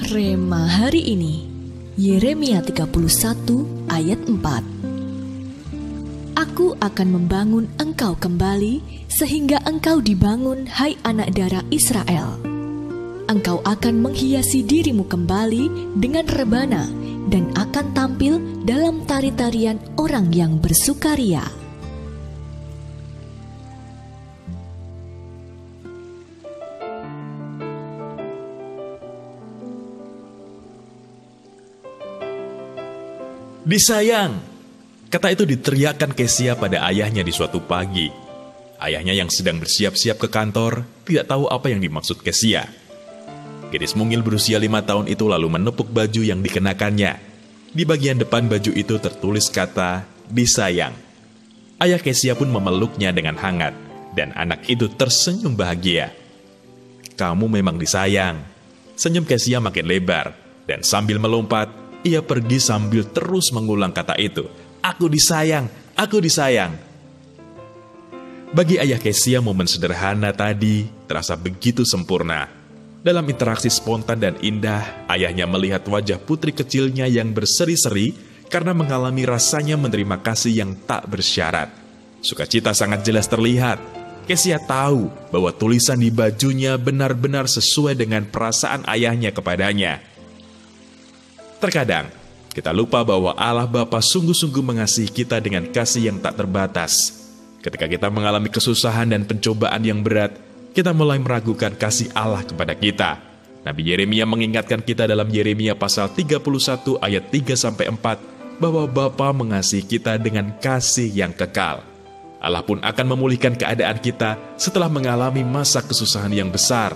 Rema hari ini, Yeremia 31 ayat 4. Aku akan membangun engkau kembali, sehingga engkau dibangun, hai anak darah Israel. Engkau akan menghiasi dirimu kembali dengan rebana, dan akan tampil dalam tari-tarian orang yang bersukaria. Disayang, kata itu diteriakkan Kesia pada ayahnya di suatu pagi. Ayahnya yang sedang bersiap-siap ke kantor tidak tahu apa yang dimaksud Kesia. Gadis mungil berusia 5 tahun itu lalu menepuk baju yang dikenakannya. Di bagian depan baju itu tertulis kata disayang. Ayah Kesia pun memeluknya dengan hangat, dan anak itu tersenyum bahagia. Kamu memang disayang. Senyum Kesia makin lebar, dan sambil melompat, ia pergi sambil terus mengulang kata itu. Aku disayang, aku disayang. Bagi ayah Kesia, momen sederhana tadi terasa begitu sempurna. Dalam interaksi spontan dan indah, ayahnya melihat wajah putri kecilnya yang berseri-seri karena mengalami rasanya menerima kasih yang tak bersyarat. Sukacita sangat jelas terlihat. Kesia tahu bahwa tulisan di bajunya benar-benar sesuai dengan perasaan ayahnya kepadanya. Terkadang, kita lupa bahwa Allah Bapa sungguh-sungguh mengasihi kita dengan kasih yang tak terbatas. Ketika kita mengalami kesusahan dan pencobaan yang berat, kita mulai meragukan kasih Allah kepada kita. Nabi Yeremia mengingatkan kita dalam Yeremia pasal 31 ayat 3-4 bahwa Bapa mengasihi kita dengan kasih yang kekal. Allah pun akan memulihkan keadaan kita setelah mengalami masa kesusahan yang besar.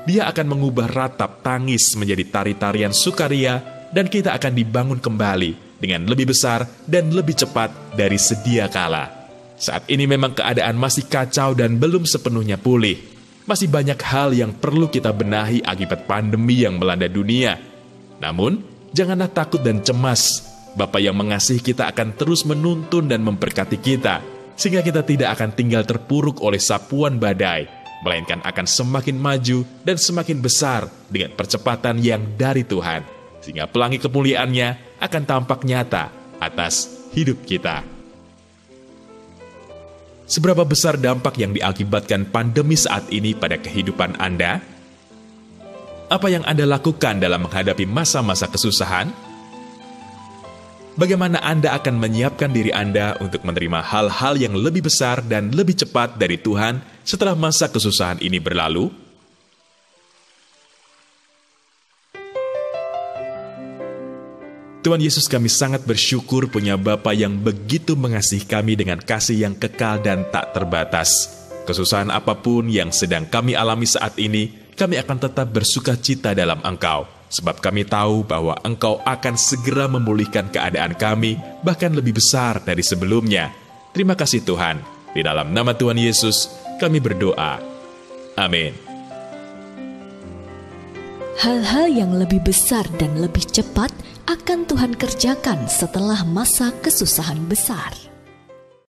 Dia akan mengubah ratap tangis menjadi tari-tarian sukaria, dan kita akan dibangun kembali dengan lebih besar dan lebih cepat dari sedia kala. Saat ini memang keadaan masih kacau dan belum sepenuhnya pulih. Masih banyak hal yang perlu kita benahi akibat pandemi yang melanda dunia. Namun, janganlah takut dan cemas. Bapa yang mengasihi kita akan terus menuntun dan memberkati kita, sehingga kita tidak akan tinggal terpuruk oleh sapuan badai, melainkan akan semakin maju dan semakin besar dengan percepatan yang dari Tuhan, sehingga pelangi kemuliaannya akan tampak nyata atas hidup kita. Seberapa besar dampak yang diakibatkan pandemi saat ini pada kehidupan Anda? Apa yang Anda lakukan dalam menghadapi masa-masa kesusahan? Bagaimana Anda akan menyiapkan diri Anda untuk menerima hal-hal yang lebih besar dan lebih cepat dari Tuhan setelah masa kesusahan ini berlalu? Tuhan Yesus, kami sangat bersyukur punya Bapa yang begitu mengasihi kami dengan kasih yang kekal dan tak terbatas. Kesusahan apapun yang sedang kami alami saat ini, kami akan tetap bersuka cita dalam Engkau, sebab kami tahu bahwa Engkau akan segera memulihkan keadaan kami, bahkan lebih besar dari sebelumnya. Terima kasih Tuhan. Di dalam nama Tuhan Yesus, kami berdoa. Amin. Hal-hal yang lebih besar dan lebih cepat akan Tuhan kerjakan setelah masa kesusahan besar.